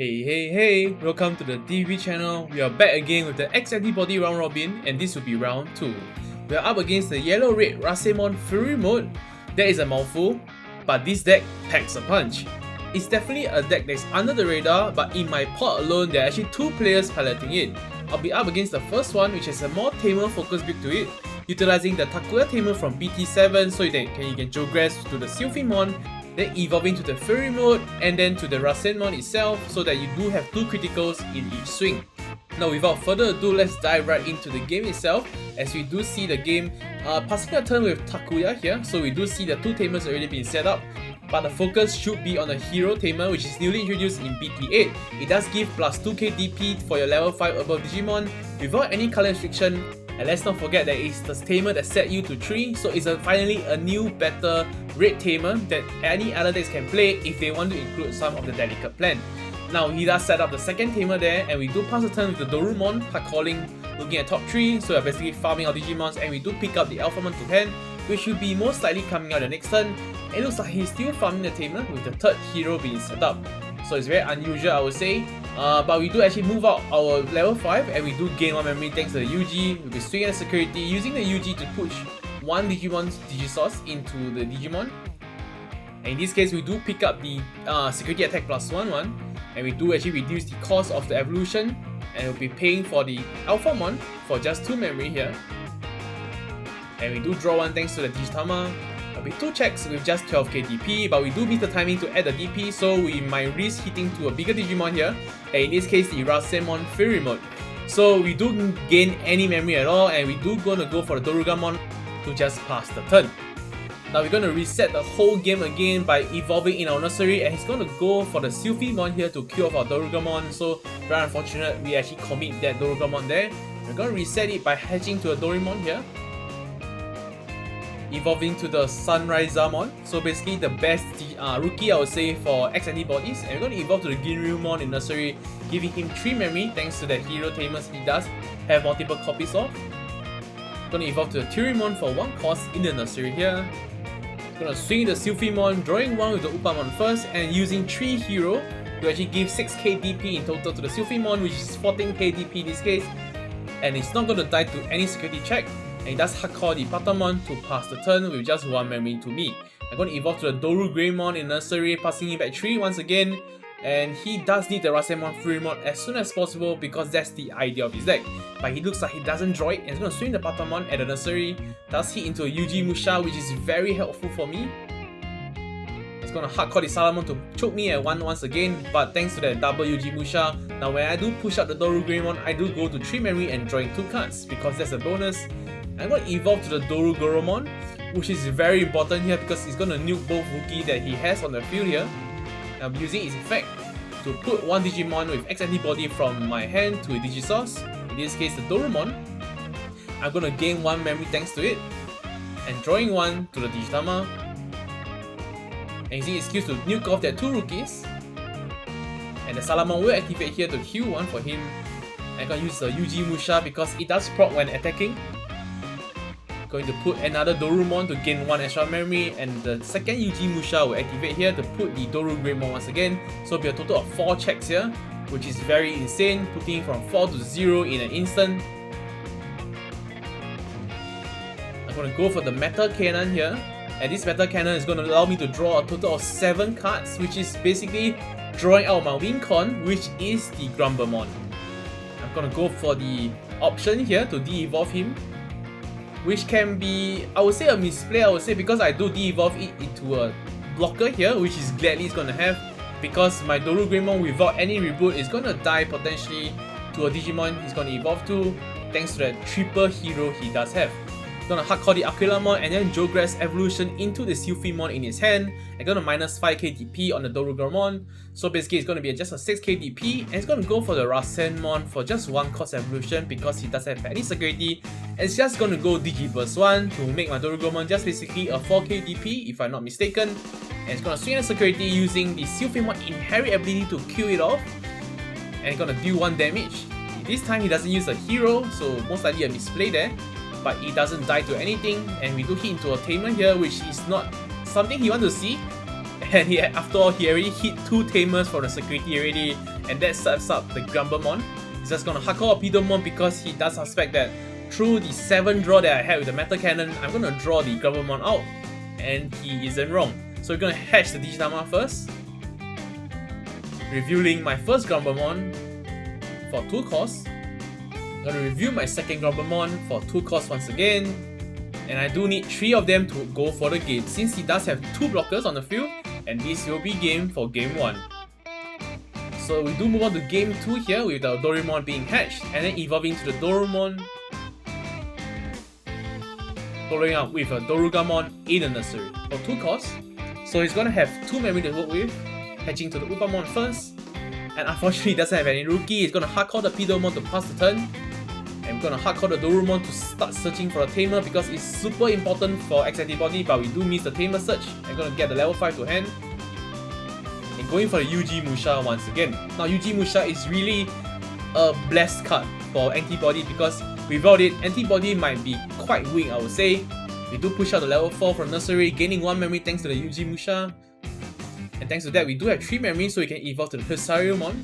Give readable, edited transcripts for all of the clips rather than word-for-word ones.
Hey, welcome to the TV channel. We are back again with the X-Antibody round robin, and this will be round 2. We are up against the yellow-red Rasenmon Fury mode. That is a mouthful, but this deck packs a punch. It's definitely a deck that's under the radar, but in my pot alone, there are actually 2 players piloting it. I'll be up against the first one, which has a more tamer focused build to it, utilizing the Takuya tamer from BT7 so that you can progress to the Silphymon, then evolving to the Fury mode, and then to the Rasenmon itself so that you do have 2 criticals in each swing. Now without further ado, let's dive right into the game itself, as we do see the game passing a turn with Takuya here, so we do see the 2 tamers already being set up. But the focus should be on the Hero Tamer, which is newly introduced in BT8. It does give plus 2k DP for your level 5 above Digimon without any color restriction. And let's not forget that it's the Tamer that set you to 3, so it's finally a new, better red Tamer that any other decks can play if they want to include some of the delicate plan. Now he does set up the second Tamer there, and we do pass the turn with the Dorumon, hard calling, looking at top 3, so we're basically farming our Digimons, and we do pick up the Silphymon to hand, which will be most likely coming out the next turn. It looks like he's still farming the Tamer with the third hero being set up. So it's very unusual, I would say. But we do actually move out our level 5 and we do gain 1 memory thanks to the UG. We'll be swinging at security, using the UG to push 1 Digimon's Digisource into the Digimon. And in this case, we do pick up the security attack plus 1/1, and we do actually reduce the cost of the evolution, and we'll be paying for the Silphymon for just 2 memory here. And we do draw 1 thanks to the Digitama. There'll be 2 checks with just 12k DP, but we do miss the timing to add the DP, so we might risk hitting to a bigger Digimon here, and in this case the Rasenmon Fury mode. So we do gain any memory at all, and we do gonna go for the Dorugamon to just pass the turn. Now we're gonna reset the whole game again by evolving in our nursery, and he's gonna go for the Silphymon here to kill off our Dorugamon, so very unfortunate we actually commit that Dorugamon there. We're gonna reset it by hatching to a Doraemon here, evolving to the Sunrisemon, so basically the best rookie I would say for X-Antibodies, and we're going to evolve to the Ginryumon in nursery, giving him 3 memory thanks to the hero tamers he does have multiple copies of. Going to evolve to the Tyrimon for 1 cost in the nursery here. Going to swing the Silphymon, drawing 1 with the Upamon first, and using 3 hero to actually give 6k DP in total to the Silphymon, which is 14k DP in this case, and it's not going to die to any security check. And he does hardcore the Patamon to pass the turn with just 1 memory to me. I'm going to evolve to the Doru Greymon in nursery, passing him back 3 once again. And he does need the Rasenmon Fury mod as soon as possible because that's the idea of his deck. But he looks like he doesn't draw it, and he's going to swing the Patamon at the nursery. Does hit into a UG Musha, which is very helpful for me. It's going to hardcore the Salamon to choke me at 1 once again, but thanks to that double UG Musha, now when I do push up the Doru Greymon, I do go to 3 memory and drawing 2 cards because that's a bonus. I'm going to evolve to the Doru Goromon, which is very important here because it's going to nuke both rookie that he has on the field here. I'm using its effect to put 1 Digimon with X-Antibody from my hand to a Digisource, in this case the Dorumon. I'm going to gain 1 memory thanks to it, and drawing 1 to the Digitama. And using its skills to nuke off their 2 rookies. And the Salamon will activate here to heal 1 for him. I'm going to use the UG Musha because it does proc when attacking. Going to put another Dorumon to gain 1 extra memory, and the second UG Musha will activate here to put the Doru Greymon once again, so it'll be a total of 4 checks here, which is very insane, putting it from 4 to 0 in an instant. I'm going to go for the Metal Cannon here, and this Metal Cannon is going to allow me to draw a total of 7 cards, which is basically drawing out my Wincon, which is the Grumblemon. I'm going to go for the option here to de-evolve him, which can be, I would say, a misplay, because I do de-evolve it into a blocker here, which is gladly is going to have, because my Doru Greymon without any reboot is going to die potentially to a Digimon he's going to evolve to, thanks to that triple hero he does have. He's going to hardcore the Aquilamon and then Jogress evolution into the Silphymon in his hand, and going to minus 5k DP on the Doru Greymon. So basically it's going to be just a 6k DP, and it's going to go for the Rasenmon for just 1 cost evolution because he doesn't have any security. It's just going to go Digiburst 1 to make my Dorugomon just basically a 4k DP if I'm not mistaken. And it's going to swing at security using the Silphymon inherit ability to kill it off. And it's going to deal 1 damage. This time he doesn't use a hero, so most likely a misplay there. But he doesn't die to anything, and we do hit into a Tamer here, which is not something he wants to see. And after all, he already hit 2 tamers for the security already, and that sets up the Grumblemon. He's just gonna hardcore Torpedomon because he does suspect that through the 7 draw that I had with the Metal Cannon, I'm gonna draw the Grumblemon out, and he isn't wrong. So we're gonna hatch the Digitama first, revealing my first Grumblemon for 2 costs. I'm gonna review my second Grumblemon for 2 costs once again, and I do need 3 of them to go for the gate since he does have 2 blockers on the field, and this will be game for game 1. So we do move on to game 2 here with the Doraemon being hatched and then evolving to the Dorumon, following up with a Dorugamon in the nursery for 2 costs. So he's gonna have 2 memory to work with, hatching to the Upamon first, and unfortunately he doesn't have any rookie. He's gonna hardcore the Pidomon to pass the turn, and we're gonna hardcore the Dorumon to start searching for a tamer because it's super important for X-Antibody, but we do miss the tamer search. I'm gonna get the level 5 to hand, and going for the UG Musha once again. Now UG Musha is really a blessed card for Antibody because without it, Antibody might be quite weak, I would say. We do push out the level 4 from nursery, gaining 1 memory thanks to the UG Musha. And thanks to that, we do have 3 memory, so we can evolve to the Silphymon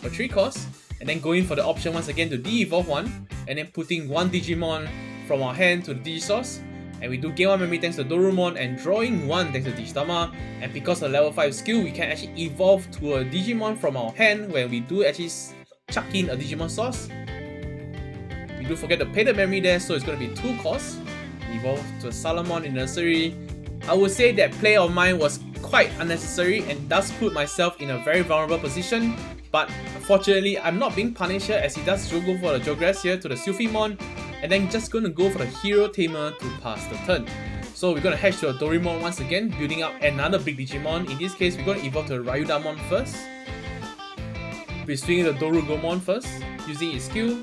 for 3 costs. And then going for the option once again to de-evolve 1, and then putting 1 Digimon from our hand to the Digisource. And we do gain 1 memory thanks to Dorumon and drawing 1 thanks to Digitama. And because of level 5 skill, we can actually evolve to a Digimon from our hand when we do actually chuck in a Digimon source. We do forget to pay the memory there, so it's going to be 2 costs. Evolve to a Salamon in nursery. I would say that play of mine was quite unnecessary and does put myself in a very vulnerable position, but unfortunately I'm not being punished here as he does go for the Jogress here to the Silphymon, and then just gonna go for the Hero Tamer to pass the turn. So we're gonna hatch to a Doraemon once again, building up another big Digimon. In this case, we're gonna evolve to a Ryudamon first. We're swinging the Dorugomon first, using its skill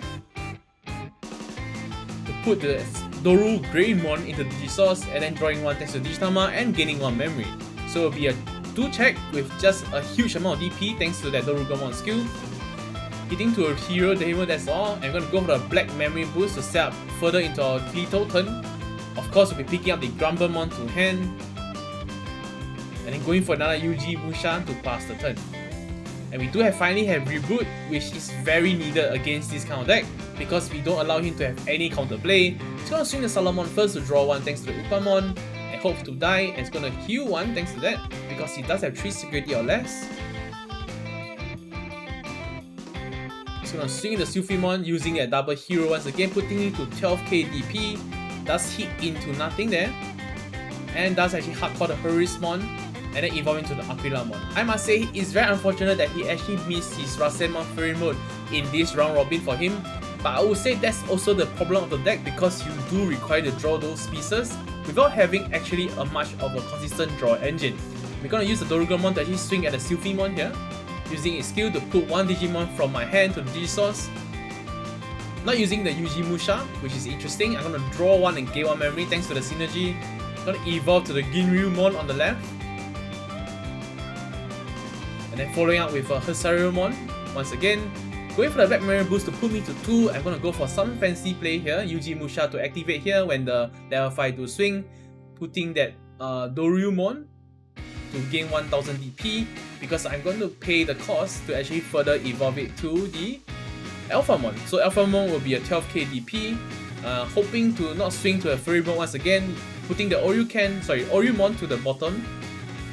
to put the Doru Greymon into the Digisource, and then drawing 1 thanks to Digitama and gaining 1 memory. So it'll be a 2 check with just a huge amount of DP thanks to that Dorugomon skill. Hitting to a Hero Tamer, that's all. I'm gonna go for the Black Memory Boost to set up further into our lethal turn. Of course, we'll be picking up the Grumblemon to hand, and then going for another UG Mushan to pass the turn. And we do finally have Reboot, which is very needed against this kind of deck because we don't allow him to have any counterplay. He's gonna swing the Salamon first to draw 1 thanks to the Upamon, and hope to die, and it's gonna heal 1 thanks to that because he does have 3 security or less. He's gonna swing the Silphymon using a double hero once again, putting it to 12k DP. Does hit into nothing there, and does actually hardcore the Rasenmon, and then evolving to the Aquilamon. I must say, it's very unfortunate that he actually missed his Rasenmon Fury mode in this round robin for him, but I would say that's also the problem of the deck because you do require to draw those pieces without having actually a much of a consistent draw engine. We're gonna use the Dorugomon to actually swing at the Silphymon here, using its skill to put 1 Digimon from my hand to the Digisource. Not using the UG Musha, which is interesting. I'm gonna draw 1 and gain 1 memory thanks to the synergy. I'm gonna evolve to the Ginryumon on the left, and then following up with a Hesariumon once again. Going for the Black Memory Boost to put me to 2, I'm gonna go for some fancy play here. UG Musha to activate here when the level 5 to swing, putting that Dorumon to gain 1000 DP because I'm going to pay the cost to actually further evolve it to the Alphamon. So Alphamon will be a 12k DP, hoping to not swing to a Furrymon once again, putting the Orumon to the bottom.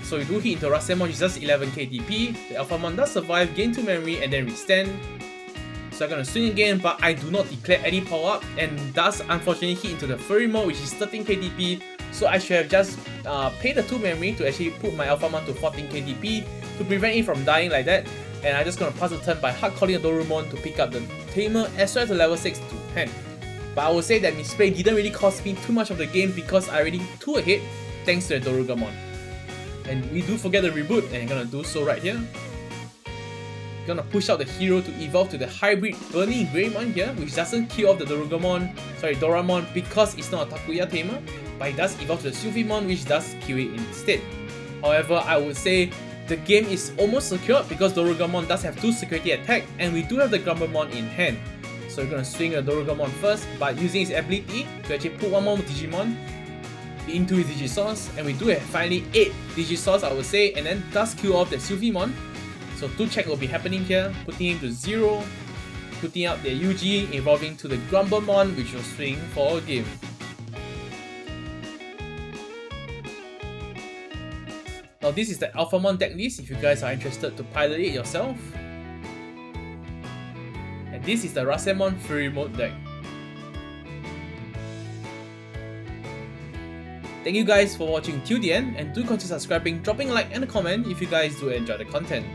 So we do hit into Rasenmon, which is just 11k DP. The Alphamon does survive, gain 2 memory, and then restand. So I'm gonna swing again, but I do not declare any power up, and does unfortunately hit into the Furrymon, which is 13k DP. So I should have just paid the 2 memory to actually put my Alphamon to 14k DP to prevent it from dying like that. And I'm just gonna pass the turn by hard calling a Dorumon to pick up the Tamer as well as the level 6 to hand. But I would say that misplay didn't really cost me too much of the game because I already 2 ahead thanks to the Dorugamon. And we do forget the reboot, and I'm gonna do so right here. Gonna push out the hero to evolve to the hybrid Burning Greymon here, which doesn't kill off the Doramon because it's not a Takuya Tamer, but it does evolve to the Silphymon, which does kill it instead. However, I would say the game is almost secured because Dorugamon does have 2 security attack, and we do have the Grumblemon in hand. So we're gonna swing the Dorugamon first by using its ability to actually put 1 more Digimon into his Digisource, and we do have finally 8 Digisource, I would say, and then does kill off the Silphymon. So 2 check will be happening here, putting him to 0, putting out the UG, evolving to the Grumblemon, which will swing for a game. Now this is the Alphamon deck list if you guys are interested to pilot it yourself. And this is the Rasenmon Fury Mode deck. Thank you guys for watching till the end, and do consider subscribing, dropping a like and a comment if you guys do enjoy the content.